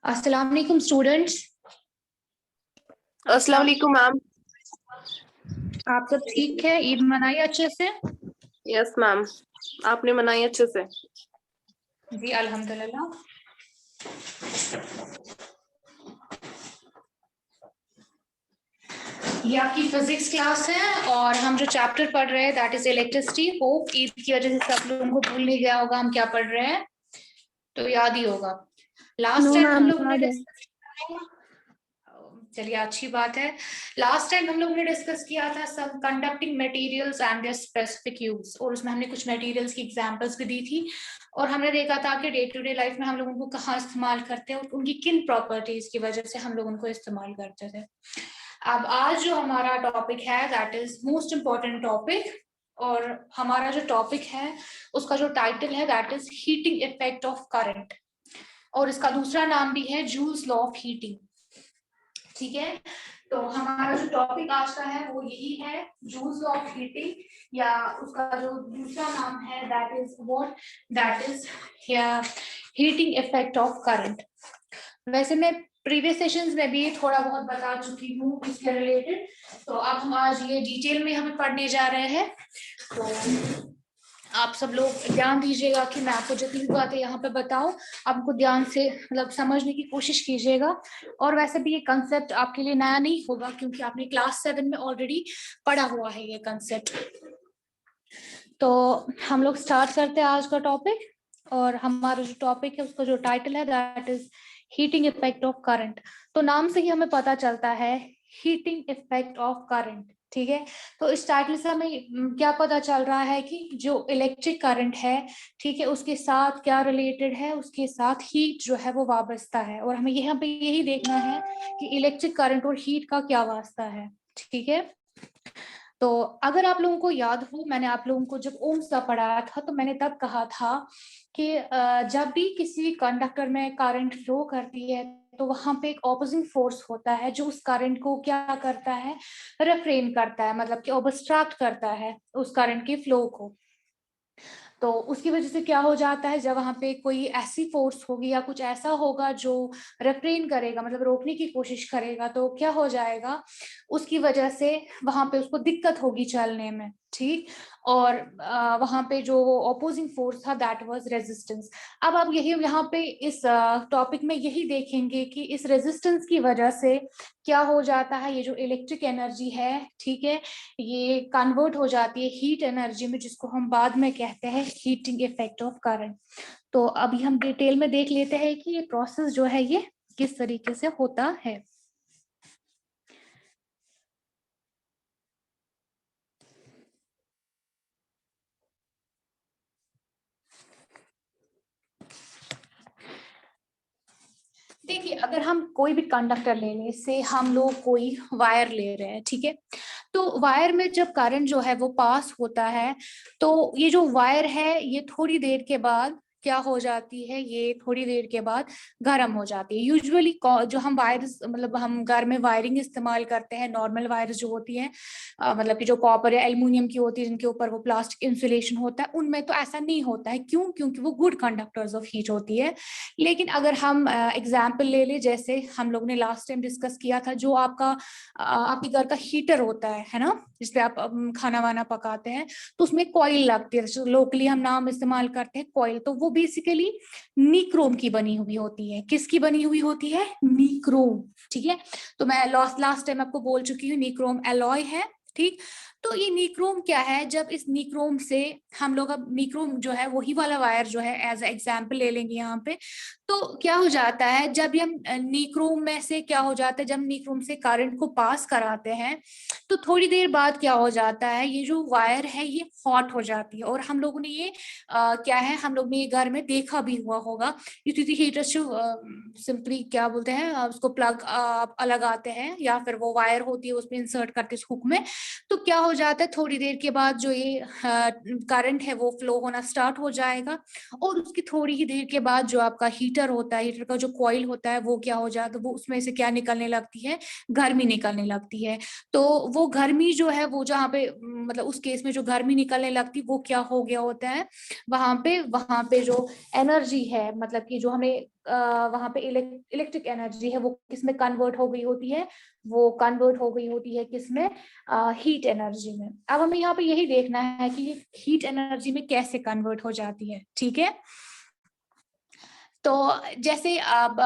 अस्सलाम वालेकुम स्टूडेंट्स। अस्सलाम वालेकुम मैम। आप सब ठीक है? ईद मनाई अच्छे से? यस मैम, आपने मनाई अच्छे से? जी अल्हम्दुलिल्लाह। ये आपकी फिजिक्स क्लास है और हम जो चैप्टर पढ़ रहे हैं that is electricity. Hope Eid की वजह से सब लोगों को भूल नहीं गया होगा हम क्या पढ़ रहे हैं, तो याद ही होगा। लास्ट टाइम हम लोगों ने डिस्कस किया, चलिए अच्छी बात है। लास्ट टाइम हम लोगों ने डिस्कस किया था सब conducting materials and there specific use, और उसमें हमने कुछ मटेरियल्स की एग्जांपल्स भी दी थी और हमने देखा था कि डे टू डे लाइफ में हम लोग उनको कहाँ इस्तेमाल करते हैं और उनकी किन प्रॉपर्टीज की वजह से हम लोग उनको इस्तेमाल करते थे। अब आज जो हमारा टॉपिक है that is most important topic, और हमारा जो टॉपिक है उसका जो टाइटल है that is heating effect of current, और इसका दूसरा नाम भी है जूल्स लॉ ऑफ हीटिंग। ठीक है, तो हमारा जो टॉपिक आज का है वो यही है, जूल्स लॉ ऑफ हीटिंग, या उसका जो दूसरा नाम है that is what, that is heating effect of current. वैसे मैं प्रीवियस सेशंस में भी थोड़ा बहुत बता चुकी हूँ इसके रिलेटेड, तो अब हम आज ये डिटेल में हमें पढ़ने जा रहे हैं। तो आप सब लोग ध्यान दीजिएगा कि मैं आपको जितनी भी बातें यहाँ पे बताऊं आपको ध्यान से मतलब समझने की कोशिश कीजिएगा। और वैसे भी ये कंसेप्ट आपके लिए नया नहीं होगा क्योंकि आपने क्लास 7 में ऑलरेडी पढ़ा हुआ है ये कंसेप्ट। तो हम लोग स्टार्ट करते हैं आज का टॉपिक, और हमारा जो टॉपिक है उसका जो टाइटल है that is heating effect of current. तो नाम से ही हमें पता चलता है हीटिंग इफेक्ट ऑफ करंट। ठीक है, तो इस टाइटल से हमें क्या पता चल रहा है कि जो इलेक्ट्रिक करंट है, ठीक है, उसके साथ क्या रिलेटेड है, उसके साथ हीट जो है वो वाबस्ता है, और हमें यहाँ पे यही देखना है कि इलेक्ट्रिक करंट और हीट का क्या वास्ता है। ठीक है, तो अगर आप लोगों को याद हो मैंने आप लोगों को जब ओम्स का पढ़ाया था तो मैंने तब कहा था कि जब भी किसी कंडक्टर में करंट फ्लो करती है तो वहां पे एक ऑपोजिंग फोर्स होता है जो उस करंट को क्या करता है, रिफ्रेन करता है, मतलब कि ऑब्स्ट्रक्ट करता है उस करंट के फ्लो को। तो उसकी वजह से क्या हो जाता है, जब वहां पे कोई ऐसी फोर्स होगी या कुछ ऐसा होगा जो रिफ्रेन करेगा मतलब रोकने की कोशिश करेगा, तो क्या हो जाएगा, उसकी वजह से वहां पे उसको दिक्कत होगी चलने में। ठीक, और वहां पे जो ऑपोजिंग फोर्स था दैट वाज रेजिस्टेंस। अब आप यही यहाँ पे इस टॉपिक में यही देखेंगे कि इस रेजिस्टेंस की वजह से क्या हो जाता है, ये जो इलेक्ट्रिक एनर्जी है, ठीक है, ये कन्वर्ट हो जाती है हीट एनर्जी में, जिसको हम बाद में कहते हैं हीटिंग इफेक्ट ऑफ करंट। तो अभी हम डिटेल में देख लेते हैं कि ये प्रोसेस जो है ये किस तरीके से होता है। देखिए, अगर हम कोई भी कंडक्टर ले लें, से हम लोग कोई वायर ले रहे हैं, ठीक है, तो वायर में जब करंट जो है वो पास होता है तो ये जो वायर है ये थोड़ी देर के बाद क्या हो जाती है, ये थोड़ी देर के बाद गर्म हो जाती है। यूजुअली जो हम वायर्स मतलब हम घर में वायरिंग इस्तेमाल करते हैं, नॉर्मल वायर्स जो होती हैं मतलब कि जो कॉपर या एल्युमिनियम की होती है जिनके ऊपर वो प्लास्टिक इंसुलेशन होता है, उनमें तो ऐसा नहीं होता है। क्यों? क्योंकि वो गुड कंडक्टर्स ऑफ हीट होती है। लेकिन अगर हम एग्जाम्पल ले लें, जैसे हम लोग ने लास्ट टाइम डिस्कस किया था, जो आपका आपके घर का हीटर होता है ना, जिसपे आप खाना वाना पकाते हैं, तो उसमें कॉइल लगती है, लोकली हम नाम इस्तेमाल करते हैं कॉइल। तो वो बेसिकली निक्रोम की बनी हुई होती है। किसकी बनी हुई होती है? निक्रोम। ठीक है, तो मैं लास्ट टाइम आपको बोल चुकी हूँ निक्रोम एलॉय है। ठीक, तो ये निक्रोम क्या है, जब इस निक्रोम से हम लोग, अब निक्रोम जो है वही वाला वायर जो है एज एग्जाम्पल ले लेंगे यहाँ पे, तो क्या हो जाता है जब हम निक्रोम में से क्या हो जाता है, जब निक्रोम से करंट को पास कराते हैं तो थोड़ी देर बाद क्या हो जाता है, ये जो वायर है ये हॉट हो जाती है। और हम लोगों ने ये क्या है, हम लोग ने ये घर में देखा भी हुआ होगा, यूटिलिटी हीटर से सिंपली क्या बोलते हैं उसको प्लग अलग आते हैं, या फिर वो वायर होती है उसमें इंसर्ट करते हैं हुक में, तो क्या हो हो जाता है, थोड़ी देर के बाद जो ये करंट है वो फ्लो होना स्टार्ट हो जाएगा, और उसकी थोड़ी ही देर के बाद जो आपका हीटर होता है, हीटर का जो कॉइल होता है वो क्या हो जाता है, वो उसमें से क्या निकलने लगती है, गर्मी निकलने लगती है। तो वो गर्मी जो है वो जहाँ पे मतलब उस केस में जो गर्मी निकलने लगती वो क्या हो गया होता है, वहां पे जो एनर्जी है, मतलब कि जो हमें वहां पे इलेक्ट्रिक एनर्जी है वो किसमें कन्वर्ट हो गई होती है, वो कन्वर्ट हो गई होती है किसमें, हीट एनर्जी में। अब हमें यहाँ पे यही देखना है कि ये हीट एनर्जी में कैसे कन्वर्ट हो जाती है, ठीक है। तो जैसे अब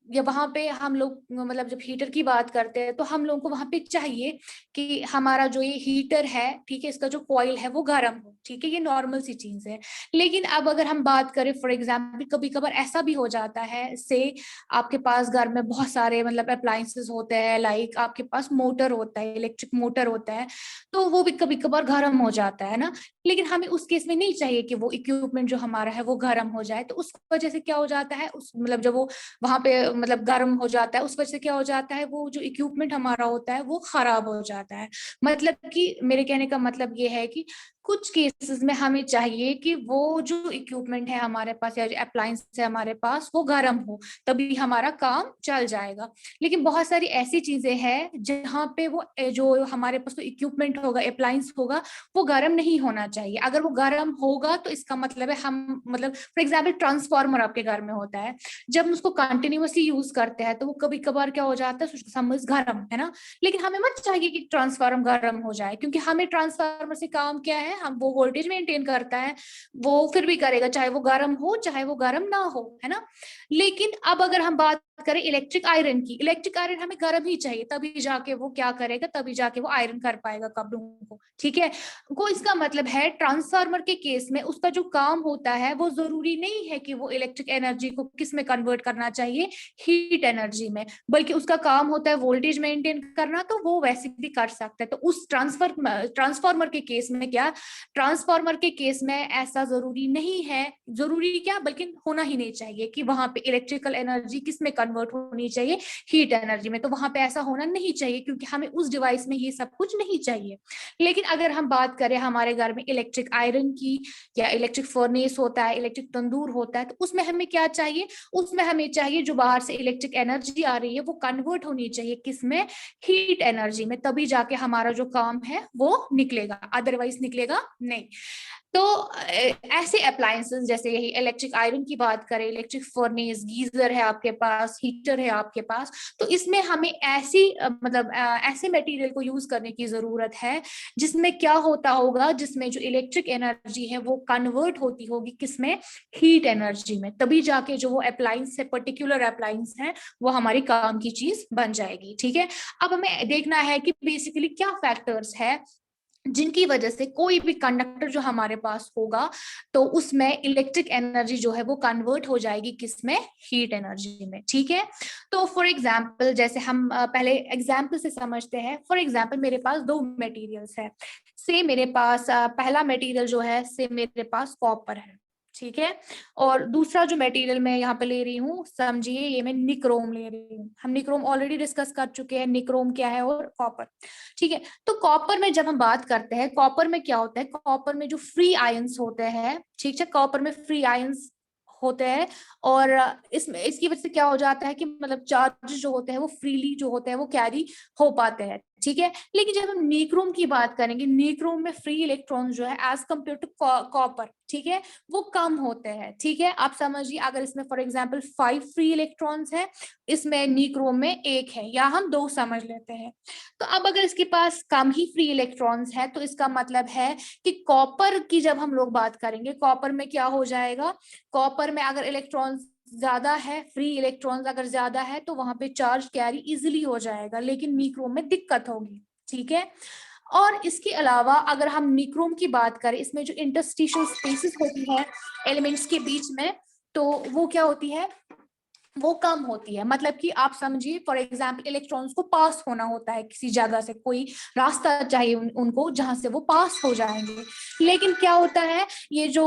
या वहां पे हम लोग मतलब जब हीटर की बात करते हैं तो हम लोगों को वहां पे चाहिए कि हमारा जो ये हीटर है, ठीक है, इसका जो कॉइल है वो गर्म हो, ठीक है, ये नॉर्मल सी चीज है। लेकिन अब अगर हम बात करें फॉर एग्जाम्पल, कभी कभार ऐसा भी हो जाता है, से आपके पास घर में बहुत सारे मतलब अप्लायंसेस होते हैं, लाइक आपके पास मोटर होता है, इलेक्ट्रिक मोटर होता है, तो वो भी कभी कभार गर्म हो जाता है ना। लेकिन हमें उस केस में नहीं चाहिए कि वो इक्विपमेंट जो हमारा है वो गर्म हो जाए, तो उस वजह से क्या हो जाता है, उस मतलब जब वो वहां पे मतलब गर्म हो जाता है, उस वजह से क्या हो जाता है, वो जो इक्विपमेंट हमारा होता है वो खराब हो जाता है। मतलब कि मेरे कहने का मतलब ये है कि कुछ केसेस में हमें चाहिए कि वो जो इक्विपमेंट है हमारे पास या जो अप्लायंस है हमारे पास वो गर्म हो, तभी हमारा काम चल जाएगा। लेकिन बहुत सारी ऐसी चीजें हैं जहाँ पे वो जो हमारे पास तो इक्विपमेंट होगा, अप्लायंस होगा, वो गर्म नहीं होना चाहिए। अगर वो गर्म होगा तो इसका मतलब है हम मतलब फॉर एग्जाम्पल ट्रांसफार्मर आपके घर में होता है, जब हम उसको कंटिन्यूअसली यूज करते हैं तो वो कभी कभार क्या हो जाता है, समझ गर्म है ना। लेकिन हमें मत चाहिए कि ट्रांसफार्मर गर्म हो जाए, क्योंकि हमें ट्रांसफार्मर से काम क्या है, हम वो वोल्टेज मेंटेन करता है, वो फिर भी करेगा चाहे वो गर्म हो चाहे वो गर्म ना हो, है ना। लेकिन अब अगर हम बात करें इलेक्ट्रिक आयरन की, इलेक्ट्रिक आयरन हमें गर्म ही चाहिए, तभी जाके वो क्या करेगा, तभी जाके वो आयरन कर पाएगा कपड़ों को, ठीक है। को इसका मतलब है ट्रांसफार्मर के केस में उसका जो काम होता है वो जरूरी नहीं है कि वो इलेक्ट्रिक एनर्जी को किस में कन्वर्ट करना चाहिए, हीट एनर्जी में, बल्कि उसका काम होता है वोल्टेज मेंटेन करना, तो वो वैसे भी कर सकता है। तो उस ट्रांसफार्मर के केस में क्या, ट्रांसफार्मर के केस में ऐसा जरूरी नहीं है, जरूरी क्या बल्कि होना ही नहीं चाहिए कि वहां पे इलेक्ट्रिकल एनर्जी किस में कन्वर्ट होनी चाहिए, हीट एनर्जी में। तो वहां पे ऐसा होना नहीं चाहिए, क्योंकि हमें उस डिवाइस में ये सब कुछ नहीं चाहिए। लेकिन अगर हम बात करें हमारे घर में इलेक्ट्रिक आयरन की, या इलेक्ट्रिक फर्नेस होता है, इलेक्ट्रिक तंदूर होता है, तो उसमें हमें क्या चाहिए, उसमें हमें चाहिए जो बाहर से इलेक्ट्रिक एनर्जी आ रही है वो कन्वर्ट होनी चाहिए किसमें, हीट एनर्जी में, तभी जाके हमारा जो काम है वो निकलेगा, अदरवाइज निकलेगा नहीं। तो ऐसे अप्लायंसेस जैसे यही इलेक्ट्रिक आयरन की बात करें, इलेक्ट्रिक फर्नेस, गीजर है आपके पास, हीटर है आपके पास, तो इसमें हमें ऐसी मतलब ऐसे मटेरियल को यूज करने की जरूरत है जिसमें क्या होता होगा, जिसमें जो इलेक्ट्रिक एनर्जी है वो कन्वर्ट होती होगी किसमें, हीट एनर्जी में, तभी जाके जो वो अप्लायंस है, पर्टिकुलर अप्लायंस है, वो हमारी काम की चीज बन जाएगी, ठीक है। अब हमें देखना है कि बेसिकली क्या फैक्टर्स है जिनकी वजह से कोई भी कंडक्टर जो हमारे पास होगा तो उसमें इलेक्ट्रिक एनर्जी जो है वो कन्वर्ट हो जाएगी किसमें, हीट एनर्जी में, ठीक है। तो फॉर एग्जांपल जैसे हम पहले एग्जांपल से समझते हैं। फॉर एग्जांपल मेरे पास दो मटेरियल्स है, से मेरे पास पहला मटेरियल जो है से मेरे पास कॉपर है, ठीक है। और दूसरा जो मटेरियल मैं यहाँ पे ले रही हूँ, समझिए ये मैं निक्रोम ले रही हूँ। हम निक्रोम ऑलरेडी डिस्कस कर चुके हैं, निक्रोम क्या है और कॉपर, ठीक है। तो कॉपर में जब हम बात करते हैं, कॉपर में क्या होता है, कॉपर में जो फ्री आयंस होते हैं, ठीक है, कॉपर में फ्री आयंस होते हैं, और इसमें इसकी वजह से क्या हो जाता है कि मतलब चार्ज जो होते हैं वो फ्रीली जो होते हैं वो कैरी हो पाते हैं, ठीक है। लेकिन जब हम निक्रोम की बात करेंगे, निक्रोम में फ्री इलेक्ट्रॉन जो है एज कम्पेयर टू कॉपर, ठीक है, वो कम होते हैं, ठीक है। आप समझिए अगर इसमें फॉर एग्जांपल 5 फ्री इलेक्ट्रॉन्स है, इसमें निक्रोम में 1 है, या हम 2 समझ लेते हैं। तो अब अगर इसके पास कम ही फ्री इलेक्ट्रॉन्स है तो इसका मतलब है कि कॉपर की जब हम लोग बात करेंगे, कॉपर में क्या हो जाएगा, कॉपर में अगर इलेक्ट्रॉन्स ज्यादा है, फ्री इलेक्ट्रॉन्स अगर ज्यादा है तो वहां पे चार्ज कैरी इजिली हो जाएगा, लेकिन निक्रोम में दिक्कत होगी, ठीक है। और इसके अलावा अगर हम निक्रोम की बात करें, इसमें जो इंटरस्टिशियल स्पेसेस होती है एलिमेंट्स के बीच में, तो वो क्या होती है, वो कम होती है। मतलब कि आप समझिए फॉर एग्जाम्पल इलेक्ट्रॉन्स को पास होना होता है किसी जगह से, कोई रास्ता चाहिए उनको जहां से वो पास हो जाएंगे। लेकिन क्या होता है, ये जो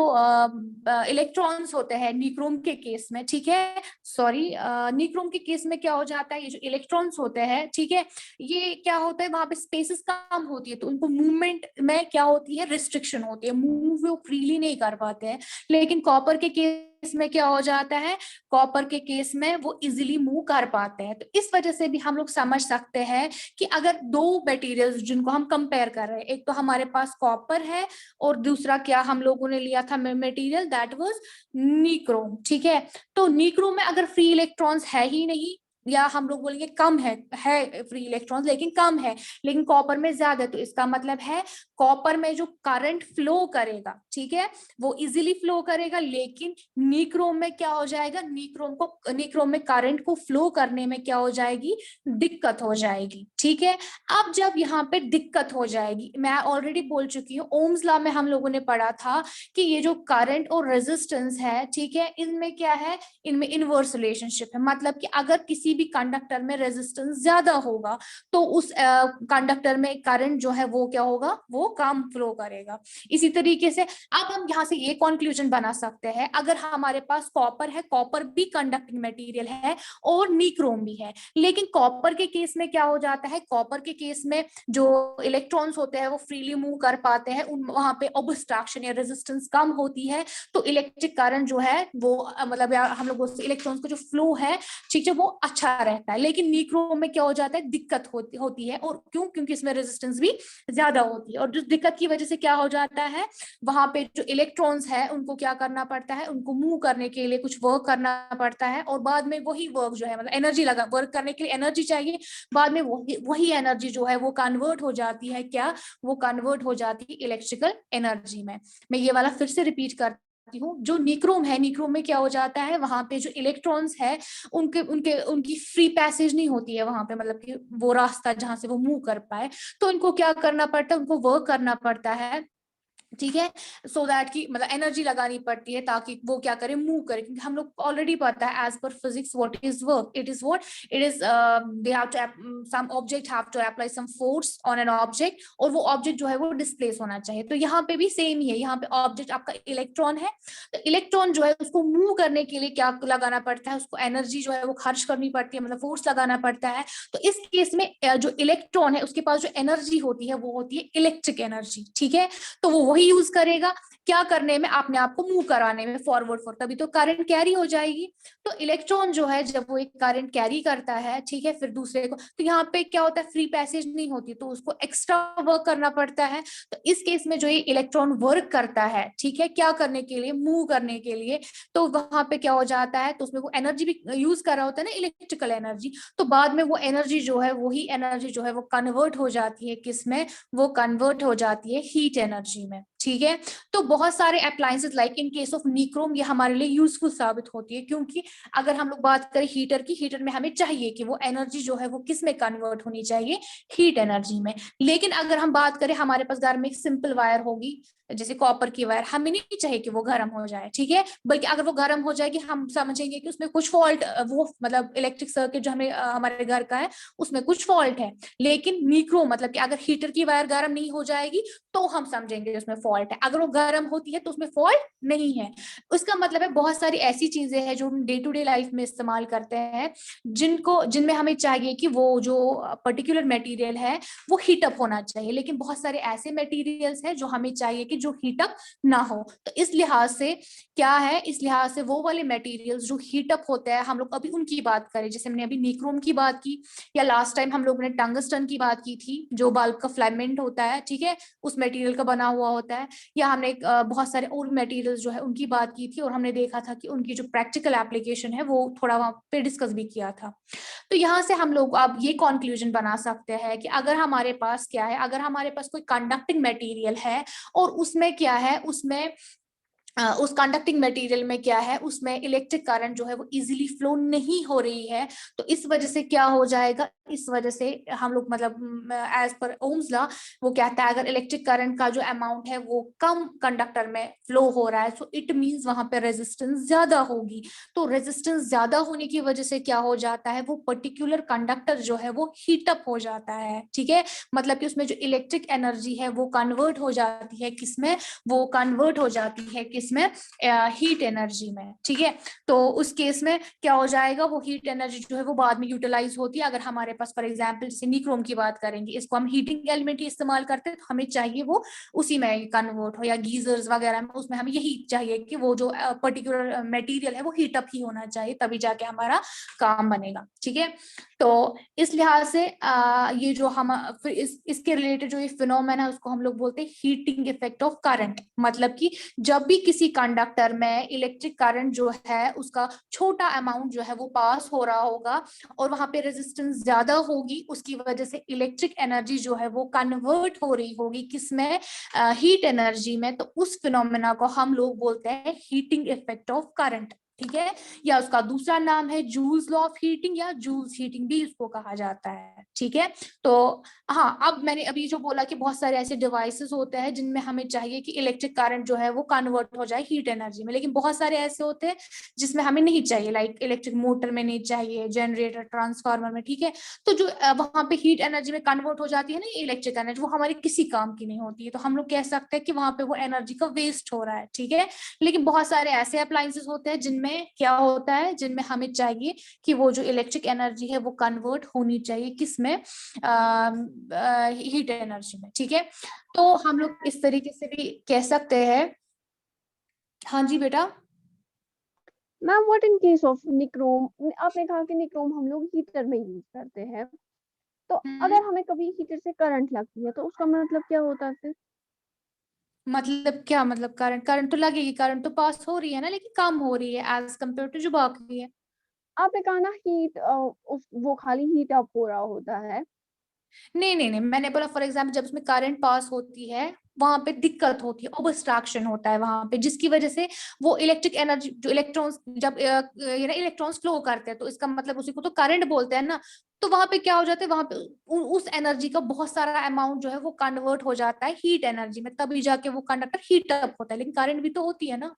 इलेक्ट्रॉन्स होते हैं निक्रोम के केस में, ठीक है, सॉरी निक्रोम के केस में क्या हो जाता है, ये जो इलेक्ट्रॉन्स होते हैं, ठीक है, ये क्या होता है, वहां पे स्पेसेस कम होती है, तो उनको मूवमेंट में क्या होती है, रिस्ट्रिक्शन होती है, मूव वो फ्रीली नहीं कर पाते हैं। लेकिन कॉपर के केस में क्या हो जाता है, कॉपर के केस में वो इजीली मूव कर पाते हैं। तो इस वजह से भी हम लोग समझ सकते हैं कि अगर दो मटेरियल्स जिनको हम कंपेयर कर रहे हैं, एक तो हमारे पास कॉपर है और दूसरा क्या हम लोगों ने लिया था मटेरियल, दैट वाज निक्रोम, ठीक है। तो निक्रोम में अगर फ्री इलेक्ट्रॉन्स है ही नहीं, या हम लोग बोलेंगे कम है फ्री इलेक्ट्रॉन्स लेकिन कम है, लेकिन कॉपर में ज्यादा, तो इसका मतलब है कॉपर में जो करंट फ्लो करेगा, ठीक है, वो इजीली फ्लो करेगा। लेकिन निक्रोम में क्या हो जाएगा, निक्रोम में करंट को फ्लो करने में क्या हो जाएगी, दिक्कत हो जाएगी, ठीक है। अब जब यहाँ पे दिक्कत हो जाएगी, मैं ऑलरेडी बोल चुकी हूँ, ओम्स लॉ में हम लोगों ने पढ़ा था कि ये जो करंट और रेजिस्टेंस है, ठीक है, इनमें क्या है, इनमें इनवर्स रिलेशनशिप है। मतलब कि अगर किसी भी कंडक्टर में रेजिस्टेंस ज्यादा होगा तो उस कंडक्टर में करंट जो है वो क्या होगा, वो कम फ्लो करेगा। इसी तरीके से अब हम यहाँ से ये कंक्लूजन बना सकते हैं, अगर हमारे पास कॉपर है, कॉपर भी कंडक्टिंग मटेरियल है और निक्रोम भी है, लेकिन कॉपर के केस में क्या हो जाता है, कॉपर के केस में जो इलेक्ट्रॉन्स होते हैं वो फ्रीली मूव कर पाते हैं, वहां पे ऑब्स्ट्रक्शन या रेजिस्टेंस कम होती है, तो इलेक्ट्रिक करंट जो है वो मतलब हम लोग इलेक्ट्रॉन्स का जो फ्लो है, ठीक है, वो अच्छा रहता है। लेकिन निक्रोम में क्या हो जाता है, दिक्कत होती है। और क्यों, क्योंकि इसमें रेजिस्टेंस भी ज्यादा होती है, और जिस दिक्कत की वजह से क्या हो जाता है, वहां पे जो इलेक्ट्रॉन्स है उनको क्या करना पड़ता है, उनको मूव करने के लिए कुछ वर्क करना पड़ता है, और बाद में वही वर्क जो है, मतलब एनर्जी लगा, वर्क करने के लिए एनर्जी चाहिए, बाद में वही एनर्जी जो है वो कन्वर्ट हो जाती है, क्या, वो कन्वर्ट हो जाती है इलेक्ट्रिकल एनर्जी में। मैं ये वाला फिर से रिपीट कर हूँ, जो निक्रोम है, निक्रोम में क्या हो जाता है, वहां पे जो इलेक्ट्रॉन्स है उनके उनके उनकी फ्री पैसेज नहीं होती है वहां पे, मतलब कि वो रास्ता जहां से वो मूव कर पाए, तो उनको क्या करना पड़ता है, उनको वर्क करना पड़ता है, ठीक है, सो दैट की मतलब एनर्जी लगानी पड़ती है ताकि वो क्या करे, मूव करे। क्योंकि हम लोग ऑलरेडी पता है as per physics what is work, it is what it is, they have to some object have to apply some force on an object, और वो ऑब्जेक्ट जो है वो डिस्प्लेस होना चाहिए। तो यहाँ पे भी सेम ही है, यहाँ पे ऑब्जेक्ट आपका इलेक्ट्रॉन है, तो इलेक्ट्रॉन जो है उसको मूव करने के लिए क्या लगाना पड़ता है, उसको एनर्जी जो है वो खर्च करनी पड़ती है, मतलब फोर्स लगाना पड़ता है। तो इस केस में जो इलेक्ट्रॉन है उसके पास जो एनर्जी होती है वो होती है इलेक्ट्रिक एनर्जी, ठीक है, तो वो वही यूज करेगा क्या करने में, अपने आप को मूव कराने में, फॉरवर्ड तभी तो करंट कैरी हो जाएगी। तो इलेक्ट्रॉन जो है जब वो एक करंट कैरी करता है, ठीक है, फिर दूसरे को, तो यहाँ पे क्या होता है, फ्री पैसेज नहीं होती, तो उसको एक्स्ट्रा वर्क करना पड़ता है। तो इस केस में जो ये इलेक्ट्रॉन वर्क करता है, ठीक है, क्या करने के लिए, मूव करने के लिए, तो वहां पे क्या हो जाता है, तो उसमें वो एनर्जी भी यूज कर रहा होता है ना, इलेक्ट्रिकल एनर्जी, तो बाद में वो एनर्जी जो है, वही एनर्जी जो है वो कन्वर्ट हो जाती है किस में, वो कन्वर्ट हो जाती है हीट एनर्जी में, ठीक है। तो बहुत सारे appliances like in case of nichrome ये हमारे लिए यूजफुल साबित होती है, क्योंकि अगर हम लोग बात करें हीटर की, हीटर में हमें चाहिए कि वो एनर्जी जो है वो किस में कन्वर्ट होनी चाहिए, हीट एनर्जी में। लेकिन अगर हम बात करें, हमारे पास घर में एक सिंपल वायर होगी जैसे कॉपर की वायर, हमें नहीं चाहिए कि वो गर्म हो जाए, ठीक है, बल्कि अगर वो गर्म हो जाएगी हम समझेंगे कि उसमें कुछ फॉल्ट, वो मतलब इलेक्ट्रिक सर्किट जो हमें हमारे घर का है उसमें कुछ फॉल्ट है। लेकिन निक्रोम मतलब कि अगर हीटर की वायर गर्म नहीं हो जाएगी तो हम समझेंगे उसमें फॉल्ट है, अगर वो गर्म होती है तो उसमें फॉल्ट नहीं है। उसका मतलब है बहुत सारी ऐसी चीजें हैं जो हम डे टू डे लाइफ में इस्तेमाल करते हैं, जिनमें हमें चाहिए कि वो जो पर्टिकुलर मटेरियल है वो हीटअप होना चाहिए, लेकिन बहुत सारे ऐसे मटेरियल्स हैं जो हमें चाहिए कि जो हीटअप ना हो। तो इस लिहाज से क्या है, इस लिहाज से वो वाले मटेरियल्स जो हीटअप होते हैं, हम लोग अभी उनकी बात करें, जैसे हमने अभी निक्रोम की बात की, या लास्ट टाइम हम लोग ने टंगस्टन की बात की थी, जो बल्ब का फिलामेंट होता है, ठीक है, उस मटेरियल का बना हुआ होता है, या हमने बहुत सारे और मटेरियल्स जो है उनकी बात की थी, और हमने देखा था कि उनकी जो प्रैक्टिकल एप्लीकेशन है वो थोड़ा वहां पे डिस्कस भी किया था। तो यहाँ से हम लोग अब ये कंक्लूजन बना सकते हैं कि अगर हमारे पास क्या है, अगर हमारे पास कोई कंडक्टिंग मटेरियल है और उसमें क्या है, उसमें उस कंडक्टिंग मटेरियल में क्या है, उसमें इलेक्ट्रिक करंट जो है वो इजीली फ्लो नहीं हो रही है, तो इस वजह से क्या हो जाएगा, इस वजह से हम लोग मतलब एज पर ओम्स लॉ वो कहता है अगर इलेक्ट्रिक करंट का जो अमाउंट है वो कम कंडक्टर में फ्लो हो रहा है, सो इट मींस वहां पे रेजिस्टेंस ज्यादा होगी। तो रेजिस्टेंस ज्यादा होने की वजह से क्या हो जाता है, वो पर्टिकुलर कंडक्टर जो है वो हीट अप हो जाता है, ठीक है। मतलब कि उसमें जो इलेक्ट्रिक एनर्जी है वो कन्वर्ट हो जाती है किसमें, वो कन्वर्ट हो जाती है किसमें, हीट एनर्जी में, ठीक है। तो उस केस में क्या हो जाएगा, वो हीट एनर्जी जो है वो बाद में यूटिलाइज होती है। अगर हमारे पास फॉर एग्जांपल जैसे निक्रोम की बात करेंगे, इसको हम हीटिंग एलिमेंट ही इस्तेमाल करते हैं, तो हमें चाहिए वो उसी में कन्वर्ट हो, या गीजर्स वगैरह में उसमें हमें यही चाहिए कि वो जो पर्टिकुलर मटेरियल है वो हीट अप ही होना चाहिए, तभी जाके हमारा काम बनेगा, ठीक है। तो इस लिहाज से ये जो हम फिर इसके रिलेटेड जो ये फिनोमेना है उसको हम लोग बोलते हैं हीटिंग इफेक्ट ऑफ करंट। मतलब कि जब भी किसी कंडक्टर में इलेक्ट्रिक करंट जो है उसका छोटा अमाउंट जो है वो पास हो रहा होगा और वहां पे रेजिस्टेंस ज्यादा होगी, उसकी वजह से इलेक्ट्रिक एनर्जी जो है वो कन्वर्ट हो रही होगी किसमें, हीट एनर्जी में, तो उस फिनोमेना को हम लोग बोलते हैं हीटिंग इफेक्ट ऑफ करंट, ठीक है। या उसका दूसरा नाम है जूल्स लॉ ऑफ हीटिंग, या जूल्स हीटिंग भी उसको कहा जाता है, ठीक है। तो हाँ, अब मैंने अभी जो बोला कि बहुत सारे ऐसे डिवाइसेस होते हैं जिनमें हमें चाहिए कि इलेक्ट्रिक करंट जो है वो कन्वर्ट हो जाए हीट एनर्जी में, लेकिन बहुत सारे ऐसे होते हैं जिसमें हमें नहीं चाहिए, लाइक इलेक्ट्रिक मोटर में नहीं चाहिए, जनरेटर ट्रांसफार्मर में, ठीक है। तो जो वहां पे हीट एनर्जी में कन्वर्ट हो जाती है ना इलेक्ट्रिक एनर्जी, वो हमारे किसी काम की नहीं होती है, तो हम लोग कह सकते हैं कि वहां पे वो एनर्जी का वेस्ट हो रहा है, ठीक है। लेकिन बहुत सारे ऐसे अप्लायंसेस होते हैं जिनमें क्या होता है, जिनमें हमें चाहिए कि वो जो इलेक्ट्रिक एनर्जी है वो कन्वर्ट होनी चाहिए किसमें, हीट एनर्जी में, ठीक है। तो हम लोग इस तरीके से भी कह सकते हैं। हाँ जी बेटा। Ma'am what in case of nichrome, आपने कहा कि निक्रोम हम लोग हीटर में यूज करते हैं, तो अगर हमें कभी हीटर से करंट लगती है तो उसका मतलब क्या होता है फिर? मतलब क्या मतलब, करंट करंट तो लगेगी, करंट तो पास हो रही है ना, लेकिन कम हो रही है एज कम्पेयर टू जो बाकी है। आपने कहा ना हीट, वो खाली हीट अप हो रहा होता है। नहीं नहीं नहीं, मैंने बोला फॉर एग्जाम्पल जब उसमें करंट पास होती है वहां पे दिक्कत होती है, ऑब्स्ट्रक्शन होता है वहां पे, जिसकी वजह से वो इलेक्ट्रिक एनर्जी जो इलेक्ट्रॉन्स जब ये ना इलेक्ट्रॉन्स फ्लो करते हैं, तो इसका मतलब उसी को तो करंट बोलते हैं ना। तो वहां पे क्या हो जाता है, वहां पे उस एनर्जी का बहुत सारा अमाउंट जो है वो कन्वर्ट हो जाता है हीट एनर्जी में, तभी जाके वो कंडक्टर हीट अप होता है, लेकिन करंट भी तो होती है ना।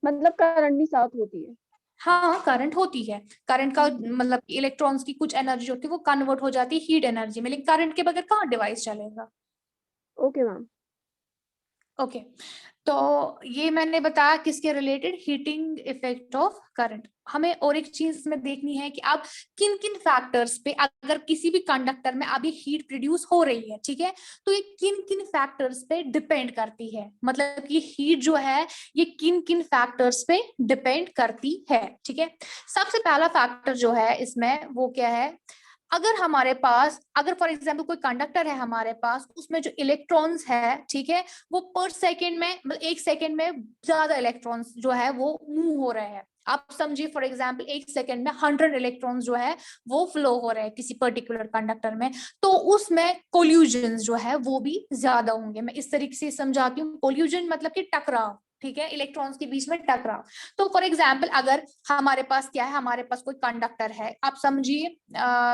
मतलब करंट भी साथ होती है। हाँ करंट होती है, करंट का मतलब इलेक्ट्रॉन्स की कुछ एनर्जी होती है वो कन्वर्ट हो जाती है हीट एनर्जी में, लेकिन करंट के बगैर कहाँ डिवाइस चलेगा। Okay ma'am. ओके। तो ये मैंने बताया किसके related, heating effect of current. हमें और एक चीज इसमें देखनी है कि अब किन किन फैक्टर्स पे अगर किसी भी कंडक्टर में अभी हीट प्रोड्यूस हो रही है, ठीक है, तो ये किन किन फैक्टर्स पे डिपेंड करती है, मतलब कि हीट जो है ये किन किन फैक्टर्स पे डिपेंड करती है, ठीक है। सबसे पहला फैक्टर जो है इसमें वो क्या है, अगर हमारे पास अगर फॉर एग्जाम्पल कोई कंडक्टर है हमारे पास, उसमें जो इलेक्ट्रॉन्स है, ठीक है, वो पर सेकेंड में मतलब एक सेकेंड में ज्यादा इलेक्ट्रॉन्स जो है वो मूव हो रहे हैं। आप समझिए फॉर एग्जाम्पल एक सेकेंड में 100 इलेक्ट्रॉन्स जो है वो फ्लो हो रहे हैं किसी पर्टिकुलर कंडक्टर में, तो उसमें कोल्यूजन जो है वो भी ज्यादा होंगे। मैं इस तरीके से समझाती हूँ, कोल्यूजन मतलब कि टकराव, ठीक है, इलेक्ट्रॉन्स के बीच में टकराव। तो फॉर एग्जाम्पल अगर हमारे पास क्या है, हमारे पास कोई कंडक्टर है, आप समझिए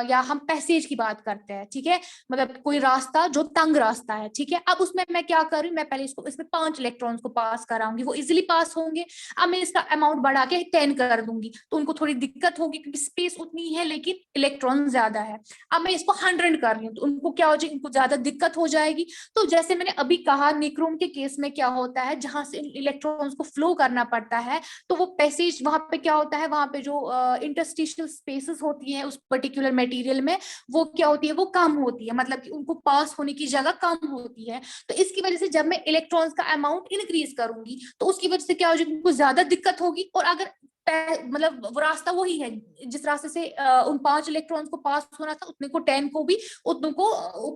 या हम पैसेज की बात करते हैं, ठीक है, मतलब कोई रास्ता जो तंग रास्ता है, ठीक है। अब उसमें मैं क्या करूँ, मैं पहले इसमें 5 इलेक्ट्रॉन्स को पास कराऊंगी, वो इजिली पास होंगे। अब मैं इसका अमाउंट बढ़ा के 10 कर दूंगी, तो उनको थोड़ी दिक्कत होगी क्योंकि स्पेस उतनी है लेकिन इलेक्ट्रॉन ज्यादा है। अब मैं इसको 100 कर रही हूँ, तो उनको क्या हो जाएगी, उनको ज्यादा दिक्कत हो जाएगी। तो जैसे मैंने अभी कहा निक्रोम के केस में क्या होता है, जहां से इलेक्ट्रॉन्स को फ्लो करना पड़ता है, तो वो पैसेज वहां पे क्या होता है, वहां पे जो इंटरस्टिशियल स्पेसेस होती है उस पर्टिकुलर मटेरियल में, वो क्या होती है, वो कम होती है, मतलब कि उनको पास होने की जगह कम होती है। तो इसकी वजह से जब मैं इलेक्ट्रॉन्स का अमाउंट इंक्रीज करूंगी तो उसकी वजह से क्या हो जाएगी, उनको ज्यादा दिक्कत होगी। और अगर मतलब वो रास्ता वही है जिस रास्ते से उन 5 इलेक्ट्रॉन्स को पास होना था, उतने को 10 को भी उतने को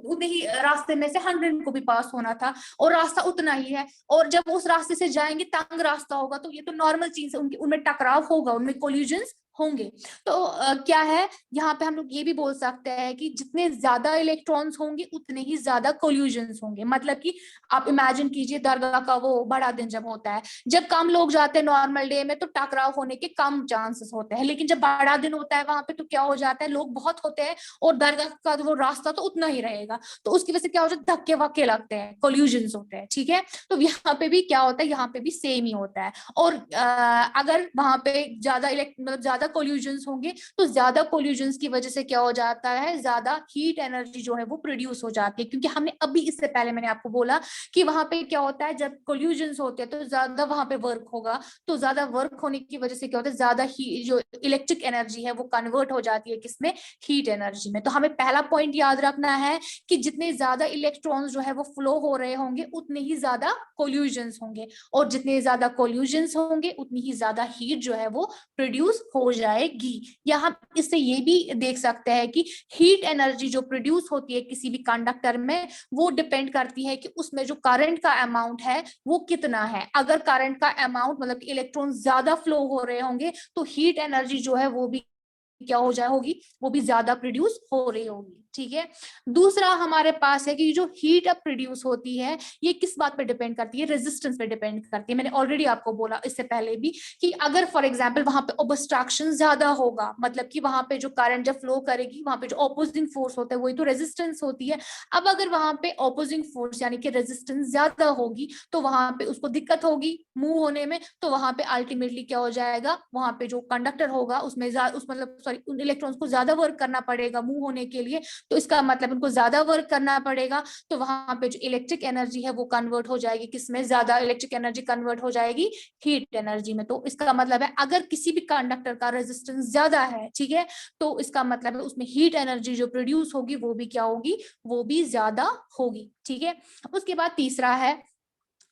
उतने ही रास्ते में से 100 को भी पास होना था, और रास्ता उतना ही है। और जब उस रास्ते से जाएंगे तंग रास्ता होगा, तो ये तो नॉर्मल चीज है, उनमें टकराव होगा, उनमें कोलिजन होंगे। तो क्या है यहाँ पे हम लोग ये भी बोल सकते हैं कि जितने ज्यादा इलेक्ट्रॉन्स होंगे उतने ही ज्यादा कोल्यूजन्स होंगे। मतलब कि आप इमेजिन कीजिए दरगाह का वो बड़ा दिन जब होता है, जब कम लोग जाते हैं नॉर्मल डे में तो टकराव होने के कम चांसेस होते हैं, लेकिन जब बड़ा दिन होता है वहां पे तो क्या हो जाता है, लोग बहुत होते हैं और दरगाह का वो रास्ता तो उतना ही रहेगा, तो उसकी वजह से क्या हो जाता है, धक्के वक्के लगते हैं, कोल्यूजन्स होते हैं। ठीक है, तो यहाँ पे भी क्या होता है, यहाँ पे भी सेम ही होता है। और अगर वहां पे ज्यादा मतलब ज्यादा कोल्यूजन्स होंगे तो ज्यादा कोल्यूजन्स की वजह से क्या हो जाता है, ज्यादा हीट एनर्जी जो है वो प्रोड्यूस हो जाती है। क्योंकि हमने अभी इससे पहले मैंने आपको बोला कि वहां पे क्या होता है, जब कोल्यूजन्स होते हैं तो ज्यादा वहां पे वर्क होगा, तो ज्यादा वर्क होने की वजह से क्या होता है, ज्यादा ही जो इलेक्ट्रिक एनर्जी है वो कन्वर्ट हो जाती है किसमें, हीट एनर्जी में। तो हमें पहला पॉइंट याद रखना है कि जितने ज्यादा इलेक्ट्रॉन्स जो है वो फ्लो हो रहे होंगे उतने ही ज्यादा कोल्यूजन्स होंगे, और जितने ज्यादा कोल्यूजन्स होंगे उतनी ही ज्यादा हीट जो है वो प्रोड्यूस हो जाएगी। या हम इससे ये भी देख सकते हैं कि हीट एनर्जी जो प्रोड्यूस होती है किसी भी कंडक्टर में वो डिपेंड करती है कि उसमें जो करंट का अमाउंट है वो कितना है। अगर करंट का अमाउंट मतलब इलेक्ट्रॉन ज्यादा फ्लो हो रहे होंगे तो हीट एनर्जी जो है वो भी क्या हो जाए होगी, वो भी ज्यादा प्रोड्यूस हो रही होगी। ठीक है, दूसरा हमारे पास है कि जो हीट अब प्रोड्यूस होती है ये किस बात पे डिपेंड करती है, रेजिस्टेंस पे डिपेंड करती है। मैंने ऑलरेडी आपको बोला इससे पहले भी कि अगर फॉर एग्जांपल वहां पे ऑब्स्ट्रक्शन ज्यादा होगा, मतलब कि वहां पे जो करंट जब फ्लो करेगी वहां पे जो ऑपोजिंग फोर्स होता है वही तो रेजिस्टेंस होती है। अब अगर वहां पे ऑपोजिंग फोर्स यानी कि रेजिस्टेंस ज्यादा होगी तो वहां पे उसको दिक्कत होगी मूव होने में, तो वहां पे अल्टीमेटली क्या हो जाएगा, वहां पे जो कंडक्टर होगा उसमें उस मतलब सॉरी उन इलेक्ट्रॉन्स को ज्यादा वर्क करना पड़ेगा मूव होने के लिए, तो इसका मतलब उनको ज्यादा वर्क करना पड़ेगा, तो वहां पे जो इलेक्ट्रिक एनर्जी है वो कन्वर्ट हो जाएगी किसमें, ज्यादा इलेक्ट्रिक एनर्जी कन्वर्ट हो जाएगी हीट एनर्जी में। तो इसका मतलब है अगर किसी भी कंडक्टर का रेजिस्टेंस ज्यादा है, ठीक है, तो इसका मतलब है उसमें हीट एनर्जी जो प्रोड्यूस होगी वो भी क्या होगी, वो भी ज्यादा होगी। ठीक है, उसके बाद तीसरा है,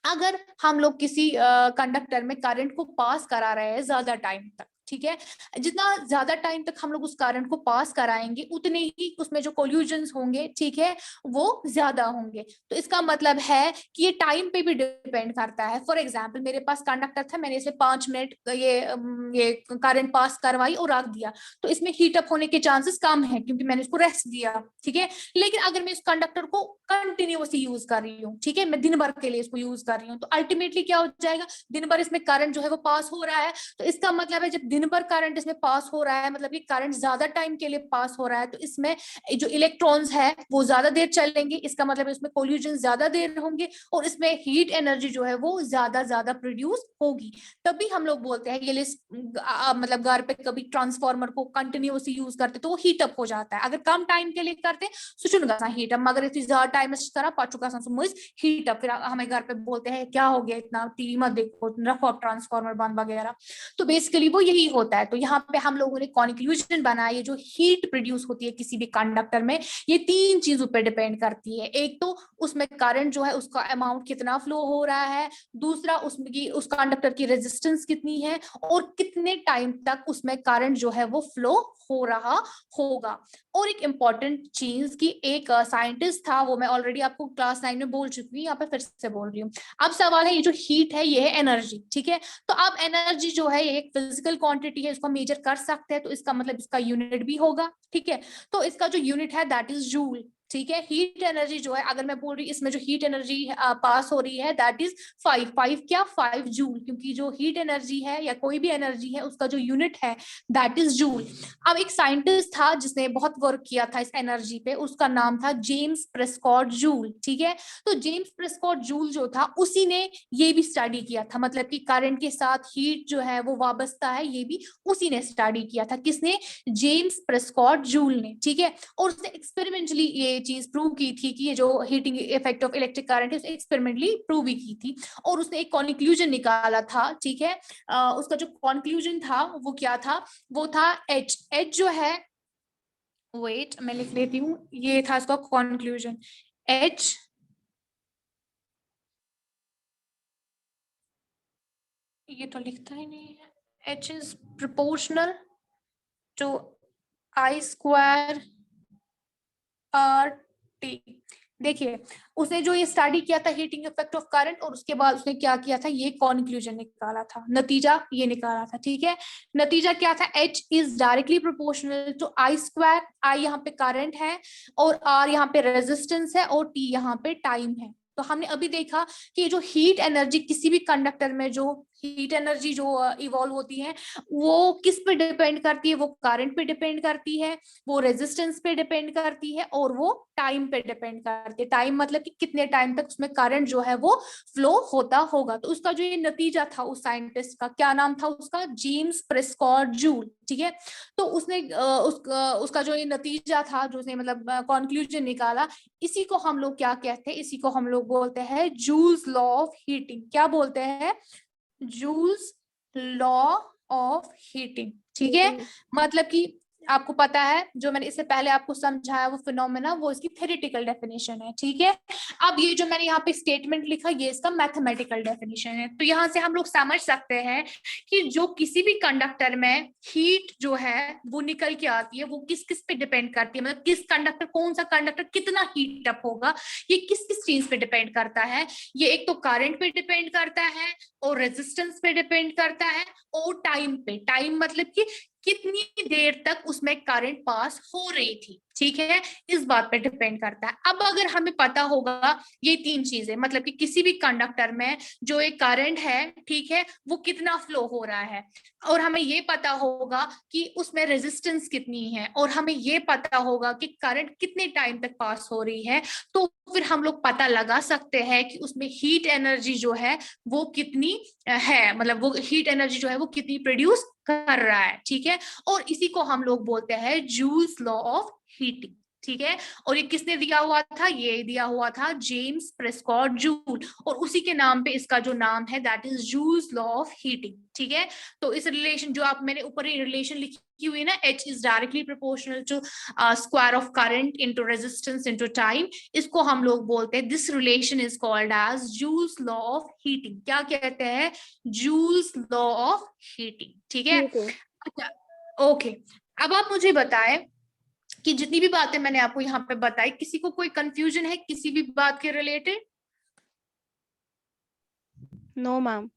अगर हम लोग किसी कंडक्टर में करंट को पास करा रहे हैं ज्यादा टाइम तक, ठीक है, जितना ज्यादा टाइम तक हम लोग उस करंट को पास कराएंगे उतने ही उसमें जो कोल्यूजन्स होंगे, ठीक है, वो ज्यादा होंगे। तो इसका मतलब है कि ये टाइम पे भी डिपेंड करता है। फॉर एग्जाम्पल मेरे पास कंडक्टर था, मैंने इसे 5 मिनट ये करंट पास करवाई और रख दिया, तो इसमें हीट अप होने के चांसेस कम है क्योंकि मैंने इसको रेस्ट दिया। ठीक है, लेकिन अगर मैं इस कंडक्टर को कंटिन्यूअसली यूज कर रही हूँ, ठीक है, मैं दिन भर के लिए इसको यूज कर रही हूँ, तो अल्टीमेटली क्या हो जाएगा, दिन भर इसमें करंट जो है वो पास हो रहा है। तो इसका मतलब है जब दिन भर करंट इसमें पास हो रहा है, मतलब कि करंट ज्यादा टाइम के लिए पास हो रहा है, तो इसमें जो इलेक्ट्रॉन्स है वो ज्यादा देर चलेंगे, इसका मतलब इसमें कोल्यूजन ज्यादा देर होंगे और इसमें हीट एनर्जी जो है वो ज्यादा प्रोड्यूस होगी। तभी हम लोग बोलते हैं ये मतलब घर पे कभी ट्रांसफार्मर को कंटिन्यूअसली यूज करते तो वो हीट अप हो जाता है। अगर कम टाइम के लिए करते सुचुन हीट अप, मगर इतनी ज्यादा टाइम तरह पाचुका हीट अप, फिर हमें घर पे बोलते हैं क्या हो गया इतना टीवी मत देखो, रखो अब ट्रांसफार्मर बंद वगैरह। तो बेसिकली वो यही होता है। तो यहाँ पे हम लोगों ने कॉन्क्लूजन बनाया, ये जो हीट प्रोड्यूस होती है किसी भी कंडक्टर में ये 3 चीजों पर डिपेंड करती है। एक तो उसमें करंट जो है उसका अमाउंट कितना फ्लो हो रहा है, दूसरा उसमें की उस कंडक्टर की रेजिस्टेंस कितनी है, और कितने टाइम तक उसमें करंट जो है वो फ्लो हो रहा होगा। और एक इंपॉर्टेंट चीज की एक साइंटिस्ट था, वो मैं ऑलरेडी आपको क्लास 9 में बोल चुकी हूँ, यहाँ पे फिर से बोल रही हूँ। अब सवाल है ये जो हीट है ये है एनर्जी, ठीक है, तो अब एनर्जी जो है ये एक फिजिकल क्वांटिटी है, इसको मेजर कर सकते हैं, तो इसका मतलब इसका यूनिट भी होगा। ठीक है, तो इसका जो यूनिट है दैट इज जूल। ठीक है, हीट एनर्जी जो है अगर मैं बोल रही हूँ इसमें जो हीट एनर्जी पास हो रही है दैट इज 5 क्या 5 जूल, क्योंकि जो हीट एनर्जी है या कोई भी एनर्जी है उसका जो यूनिट है दैट इज जूल। अब एक साइंटिस्ट था जिसने बहुत वर्क किया था इस एनर्जी पे, उसका नाम था जेम्स प्रेस्कॉट जूल। ठीक है, तो जेम्स प्रेस्कॉट जूल जो था उसी ने ये भी स्टडी किया था, मतलब कि करंट के साथ हीट जो है वो वाबस्ता है, ये भी उसी ने स्टडी किया था। किसने, जेम्स प्रेस्कॉट जूल ने। ठीक है, और उसने एक्सपेरिमेंटली ये चीज प्रूव की थी कि ये जो heating effect of electric current है एक्सपेरिमेंटली प्रूव भी की थी, और उसने एक कॉन्क्लूजन निकाला था। ठीक है, उसका जो कॉन्क्लूजन था वो क्या था, वो था एच। एच जो है, वेट मैं लिख लेती हूँ, ये था इसका कॉन्क्लूजन। एच ये तो लिखता ही नहीं है, H is proportional to I square R T. देखिए उसने जो ये स्टडी किया था हीटिंग इफेक्ट ऑफ करंट, और उसके बाद उसने क्या किया था, ये कॉन्क्लूजन निकाला था, नतीजा ये निकाला था, ठीक है। नतीजा क्या था, H is directly proportional to I square, I यहाँ पे करंट है और R यहाँ पे रेजिस्टेंस है और T यहाँ पे टाइम है। तो हमने अभी देखा कि जो हीट एनर्जी किसी भी कंडक्टर में जो हीट एनर्जी जो इवॉल्व होती है वो किस पे डिपेंड करती है, वो करंट पे डिपेंड करती है, वो रेजिस्टेंस पे डिपेंड करती है और वो टाइम पे डिपेंड करती है। टाइम मतलब कि कितने टाइम तक उसमें करंट जो है वो फ्लो होता होगा। तो उसका जो ये नतीजा था उस साइंटिस्ट का, क्या नाम था उसका, जेम्स प्रेस्कॉट जूल, ठीक है। तो उसने उसका जो ये नतीजा था, जो उसने मतलब कंक्लूजन निकाला, इसी को हम लोग क्या कहते हैं, इसी को हम लोग बोलते हैं जूल्स लॉ ऑफ हीटिंग। क्या बोलते हैं, जूल्स लॉ ऑफ हीटिंग, ठीक है। मतलब कि आपको पता है जो मैंने इससे पहले आपको समझाया वो फिनोमेना, वो इसकी थ्योरेटिकल डेफिनेशन है, ठीक है। अब ये जो मैंने यहाँ पे स्टेटमेंट लिखा ये इसका मैथमेटिकल डेफिनेशन है। तो यहाँ से हम लोग समझ सकते हैं कि जो किसी भी कंडक्टर में हीट जो है वो निकल के आती है वो किस किस पे डिपेंड करती है, मतलब किस कंडक्टर, कौन सा कंडक्टर कितना हीट अप होगा, ये किस किस चीज पे डिपेंड करता है। ये एक तो करंट पे डिपेंड करता है और रेजिस्टेंस पे डिपेंड करता है और टाइम पे, टाइम मतलब कि कितनी देर तक उसमें करंट पास हो रही थी, ठीक है, इस बात पे डिपेंड करता है। अब अगर हमें पता होगा ये तीन चीजें, मतलब कि किसी भी कंडक्टर में जो एक करंट है, ठीक है, वो कितना फ्लो हो रहा है, और हमें ये पता होगा कि उसमें रेजिस्टेंस कितनी है, और हमें ये पता होगा कि करंट कितने टाइम तक पास हो रही है, तो फिर हम लोग पता लगा सकते हैं कि उसमें हीट एनर्जी जो है वो कितनी है, मतलब वो हीट एनर्जी जो है वो कितनी प्रोड्यूस कर रहा है, ठीक है। और इसी को हम लोग बोलते हैं जूल्स लॉ ऑफ हीटिंग, ठीक है। और ये किसने दिया हुआ था, ये दिया हुआ था जेम्स प्रेस्कॉट जूल, और उसी के नाम पे इसका जो नाम है that is joules law of heating, ठीक है। तो इस रिलेशन जो आप मैंने ऊपर ही रिलेशन लिखी हुई ना, H is directly proportional to square of current into resistance into time, इसको हम लोग बोलते हैं, this relation is called as Joule's law of heating. क्या कहते हैं, जूल्स लॉ ऑफ हीटिंग, ठीक है। अच्छा, ओके। अब आप मुझे बताएं कि जितनी भी बातें मैंने आपको यहाँ पे बताई, किसी को कोई कंफ्यूजन है किसी भी बात के related? No ma'am.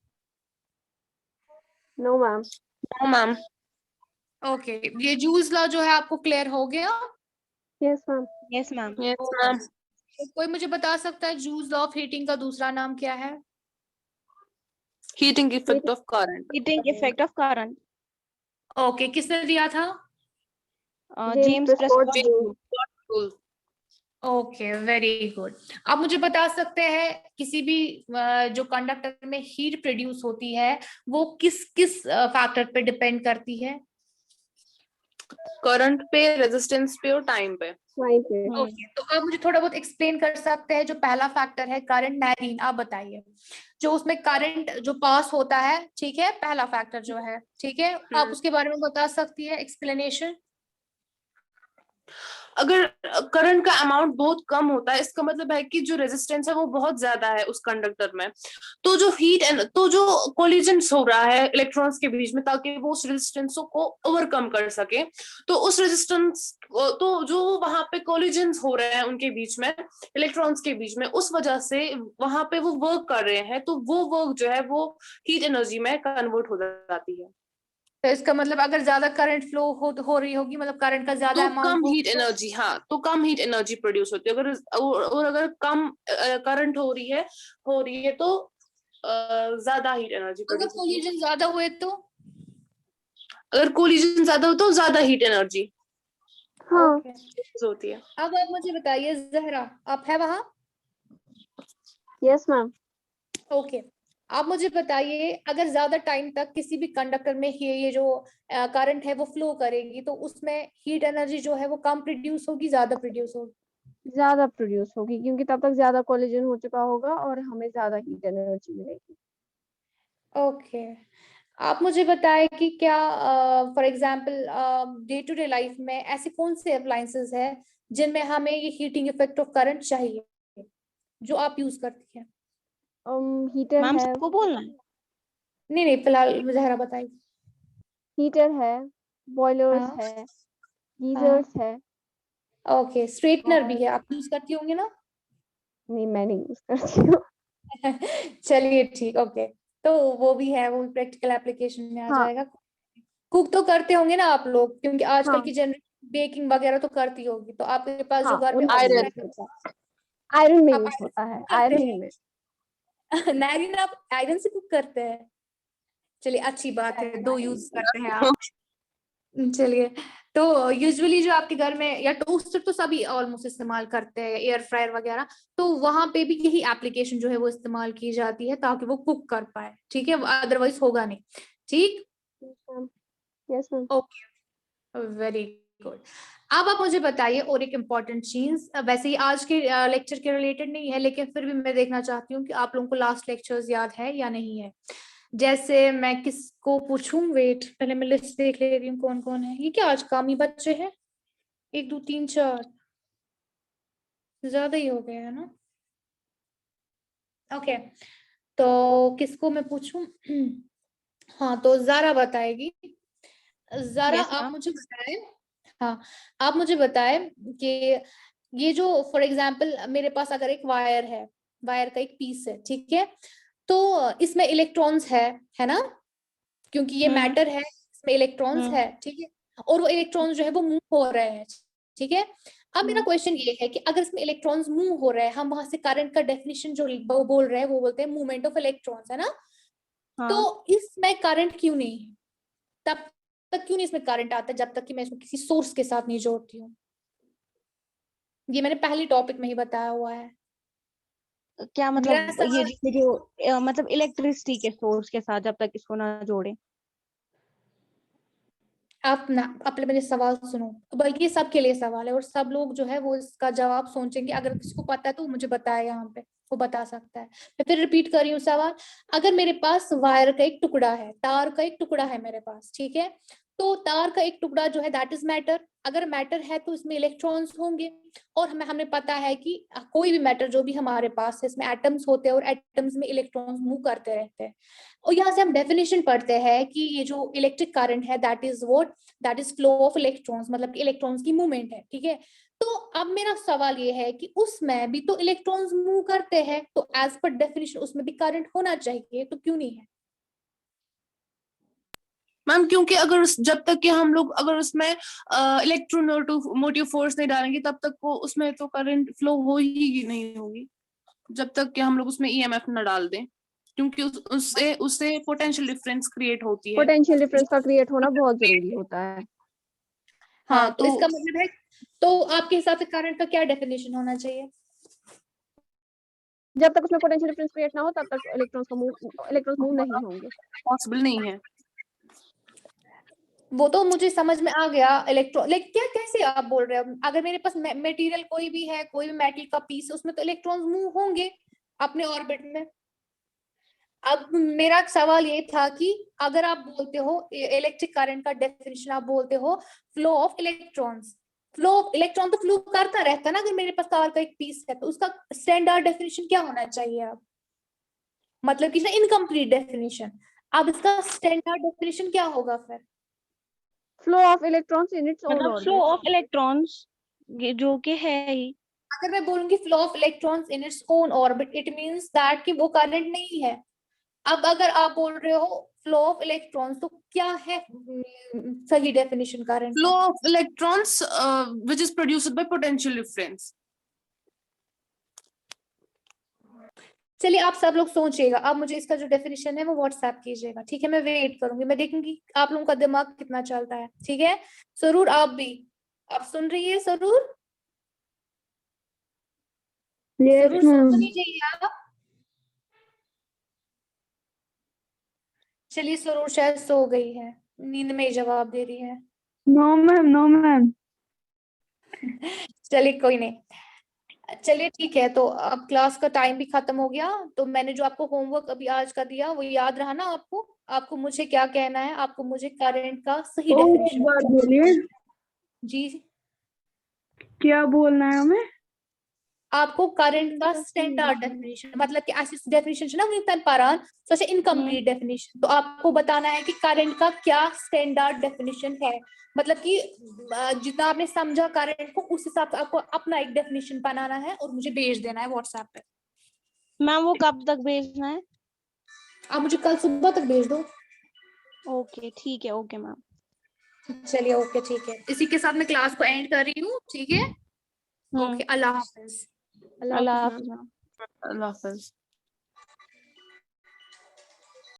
No ma'am. No ma'am. Okay, ये जूल्स लॉ जो है आपको क्लियर हो गया? Yes ma'am. Yes ma'am. Yes ma'am. तो कोई मुझे बता सकता है जूल्स लॉ ऑफ हीटिंग का दूसरा नाम क्या है? Heating effect of current. Heating effect of current. Okay, किसने दिया था? James Prescott joule. Okay, very good. आप मुझे बता सकते हैं किसी भी जो कंडक्टर में हीट प्रोड्यूस होती है वो किस किस फैक्टर पे डिपेंड करती है? करंट पे, रेजिस्टेंस पे और टाइम पे। ओके, तो आप मुझे थोड़ा बहुत एक्सप्लेन कर सकते हैं, जो पहला फैक्टर है करंट, नैरीन आप बताइए, जो उसमें करंट जो पास होता है, ठीक है, पहला फैक्टर जो है, ठीक है, आप उसके बारे में बता सकती है एक्सप्लेनेशन? अगर करंट का अमाउंट बहुत कम होता है, इसका मतलब है कि जो रेजिस्टेंस है वो बहुत ज्यादा है उस कंडक्टर में, तो जो तो जो कोलिजन्स हो रहा है इलेक्ट्रॉन्स के बीच में, ताकि वो उस रेजिस्टेंस को ओवरकम कर सके, तो उस रेजिस्टेंस तो जो वहां पे कोलिजन्स हो रहे हैं उनके बीच में, इलेक्ट्रॉन्स के बीच में, उस वजह से वहां पे वो वर्क कर रहे हैं, तो वो वर्क जो है वो हीट एनर्जी में कन्वर्ट हो जाती है। तो इसका मतलब अगर ज्यादा करंट फ्लो हो रही होगी, मतलब करंट का ज्यादा तो कम अमाउंट हीट एनर्जी, हाँ, तो कम हीट एनर्जी प्रोड्यूस होती है। अगर और अगर कम करंट हो रही है तो ज्यादा हीट एनर्जी अगर प्रोड्यूस होती है। कोलिजन ज्यादा हुए तो? अगर कोलिजन ज्यादा हो तो ज्यादा हीट एनर्जी ओके, होती है। अब आप मुझे बताइए जहरा, आप है वहां? Yes ma'am. ओके, आप मुझे बताइए अगर ज्यादा टाइम तक किसी भी कंडक्टर में ये जो करंट है वो फ्लो करेगी तो उसमें हीट एनर्जी जो है वो कम प्रोड्यूस होगी, ज्यादा प्रोड्यूस होगी? ज्यादा प्रोड्यूस होगी, क्योंकि तब तक ज्यादा कोलिजन हो चुका होगा और हमें ज्यादा हीट एनर्जी मिलेगी। ओके, आप मुझे बताएं कि क्या for example day to day life में ऐसे कौन से अप्लायंसेस है जिनमें हमें ये हीटिंग इफेक्ट ऑफ करंट चाहिए, जो आप यूज करती हैं? हीटर मैम है। सबको बोलना है। नहीं नहीं, फिलहाल जहरा बताइए। हीटर है, बॉयलर्स हाँ है, गीजर्स है। ओके, स्ट्रेटनर भी है, आप यूज करती होंगी ना? नहीं, मैं नहीं यूज करती हूँ। चलिए ठीक, ओके। तो वो भी है, वो प्रैक्टिकल एप्लीकेशन में आ हाँ जाएगा। कुक तो करते होंगे ना आप लोग, क्योंकि आजकल हाँ की जनरेशन बेकिंग वगैरह तो करती होगी, तो आपके पास हाँ, जो घर में उनमें ओवन आयरन। यूज होता है, आयरन में आप यूज आयरन होता है, करते आयरन में। हैं नारिन, आप आयरन से कुक करते हैं? चलिए अच्छी बात है, दो यूज करते हैं आप। चलिए, तो यूजुअली जो आपके घर में या टोस्टर तो सभी ऑलमोस्ट इस्तेमाल करते हैं, एयर फ्रायर वगैरह, तो वहां पे भी यही एप्लीकेशन जो है वो इस्तेमाल की जाती है ताकि वो कुक कर पाए, ठीक है, अदरवाइज होगा नहीं। ठीक, yes ma'am. Okay, very good. अब आप मुझे बताइए और एक इम्पॉर्टेंट चीज, वैसे ही आज के लेक्चर के रिलेटेड नहीं है, लेकिन फिर भी मैं देखना चाहती हूँ कि आप लोगों को लास्ट लेक्चर्स याद है या नहीं है। जैसे मैं किसको पूछूं, वेट पहले मैं लिस्ट देख ले रही हूँ कौन कौन है। ये क्या आज कामी बच्चे हैं, 1 2 3 4, ज्यादा ही हो गया है ना। ओके, तो किसको मैं पूछूं हाँ, तो जारा बताएगी। जारा Yes, आप ma'am. मुझे बताएं, हाँ आप मुझे बताएं कि ये जो फॉर एग्जांपल मेरे पास अगर एक वायर है, वायर का एक पीस है, ठीक है, तो इसमें इलेक्ट्रॉन्स है ना, क्योंकि ये हम्म मैटर है, इसमें इलेक्ट्रॉन्स हम्म है, ठीक है, और वो इलेक्ट्रॉन्स जो है वो मूव हो रहे हैं, ठीक है। अब मेरा हम्म, क्वेश्चन ये है कि अगर इसमें इलेक्ट्रॉन्स मूव हो रहे हैं, हम वहां से करंट का डेफिनेशन जो वो बोल रहे हैं वो बोलते हैं मूवमेंट ऑफ इलेक्ट्रॉन्स, है ना। हाँ, तो इसमें करंट क्यों नहीं है, तब तक क्यों नहीं इसमें करंट आता जब तक कि मैं इसको किसी सोर्स के साथ नहीं जोड़ती हूँ। ये मैंने पहली टॉपिक में ही बताया हुआ है। क्या मेरा मतलब ये सवाल, जो मतलब इलेक्ट्रिसिटी के सोर्स के साथ जब तक इसको ना जोड़े। आप ना अपने मेरे सवाल सुनो, बल्कि ये सबके लिए सवाल है और सब लोग जो है वो इसका जवाब सोचेंगे। अगर किसी को पता है तो वो मुझे बताए, यहाँ पे वो बता सकता है। मैं फिर रिपीट कर रही हूँ सवाल। अगर मेरे पास वायर का एक टुकड़ा है, तार का एक टुकड़ा है मेरे पास, ठीक है, तो तार का एक टुकड़ा जो है दैट इज मैटर। अगर मैटर है तो इसमें इलेक्ट्रॉन्स होंगे, और हमें पता है कि कोई भी मैटर जो भी हमारे पास है इसमें एटम्स होते हैं और एटम्स में इलेक्ट्रॉन्स मूव करते रहते हैं। और यहाँ से हम डेफिनेशन पढ़ते हैं कि ये जो इलेक्ट्रिक करंट है that is what, that is flow of electrons, मतलब कि इलेक्ट्रॉन्स की मूवमेंट है, ठीक है। तो अब मेरा सवाल ये है कि उसमें भी तो इलेक्ट्रॉन्स मूव करते हैं, तो एज पर डेफिनेशन उसमें भी करंट होना चाहिए, तो क्यों नहीं है। मैम क्योंकि जब तक कि हम लोग अगर उसमें इलेक्ट्रोमोटिव फोर्स नहीं डालेंगे तब तक वो उसमें तो करंट फ्लो हो ही नहीं होगी, जब तक कि हम लोग उसमें ईएमएफ न डाल दें, क्योंकि उससे उससे पोटेंशियल डिफरेंस क्रिएट होती है। पोटेंशियल डिफरेंस का क्रिएट होना बहुत जरूरी होता है। हाँ, हाँ तो तो इसका मतलब है, तो आपके हिसाब से करंट का क्या डेफिनेशन होना चाहिए। जब तक उसमें पोटेंशियल डिफरेंस क्रिएट ना हो तब तक इलेक्ट्रॉन्स मूव नहीं होंगे। पॉसिबल नहीं है। वो तो मुझे समझ में आ गया, इलेक्ट्रॉन लाइक क्या, कैसे आप बोल रहे हो, अगर मेरे पास मटेरियल कोई भी है, कोई भी मेटल का पीस है, उसमें तो इलेक्ट्रॉन्स मूव होंगे अपने ऑर्बिट में। अब मेरा सवाल ये था कि अगर आप बोलते हो इलेक्ट्रिक करंट का डेफिनेशन, आप बोलते हो flow of electrons, flow of electron तो फ्लो करता रहता है ना, अगर मेरे पास तार का एक पीस है, तो उसका स्टैंडर्ड डेफिनेशन क्या होना चाहिए। अब मतलब कि इनकम्प्लीट डेफिनेशन, अब इसका स्टैंडर्ड डेफिनेशन क्या होगा फिर। Flow of electrons in its own मतलब फ्लो ऑर्बिट। ऑफ इलेक्ट्रॉन्स जो कि है ही। अगर मैं बोलूंगी flow of electrons in its own orbit, it means that कि वो करंट नहीं है। अब अगर आप बोल रहे हो फ्लो ऑफ इलेक्ट्रॉन्स, तो क्या है सही डेफिनेशन करंट फ्लो का। Of electrons which is produced by potential difference. चलिए आप सब लोग सोचिएगा, अब मुझे इसका जो डेफिनेशन है वो व्हाट्सएप कीजिएगा, ठीक है, मैं वेट करूंगी, मैं देखूंगी आप लोगों का दिमाग कितना चलता है, ठीक है। सरूर आप भी, आप सुन रही है सरूर, यस सरूर सुन तो मैम। नहीं रही है आप। चलिए सरूर शायद सो गई है, नींद में ही जवाब दे रही है। No ma'am, no ma'am. चलिए कोई नहीं, चलिए ठीक है, तो अब क्लास का टाइम भी खत्म हो गया, तो मैंने जो आपको होमवर्क अभी आज का दिया वो याद रहा ना आपको। आपको मुझे क्या कहना है, आपको मुझे करंट का सही एक डेफिनेशन, बार बोलिए, जी क्या बोलना है हमें? आपको करंट का Just स्टैंडर्ड नहीं। डेफिनेशन, मतलब कि ऐसी डेफिनेशन है ना वनितन पारान, सो से इनकम्प्लीट डेफिनेशन, तो आपको बताना है कि करंट का क्या स्टैंडर्ड डेफिनेशन है, मतलब कि जितना आपने समझा करंट को उस हिसाब से आपको अपना एक डेफिनेशन बनाना है और मुझे भेज देना है व्हाट्सएप पे। मैम वो कब तक भेजना है? आप मुझे कल सुबह तक भेज दो। ओके ठीक है, ओके मैम। चलिए ओके ठीक है, इसी के साथ मैं क्लास को एंड कर रही हूँ, ठीक है। ओके, अल्लाह हाफिज। अल्लाह अल्लाह हाफिज हाफिज मैम। मैम। अल्लाह हाफिज।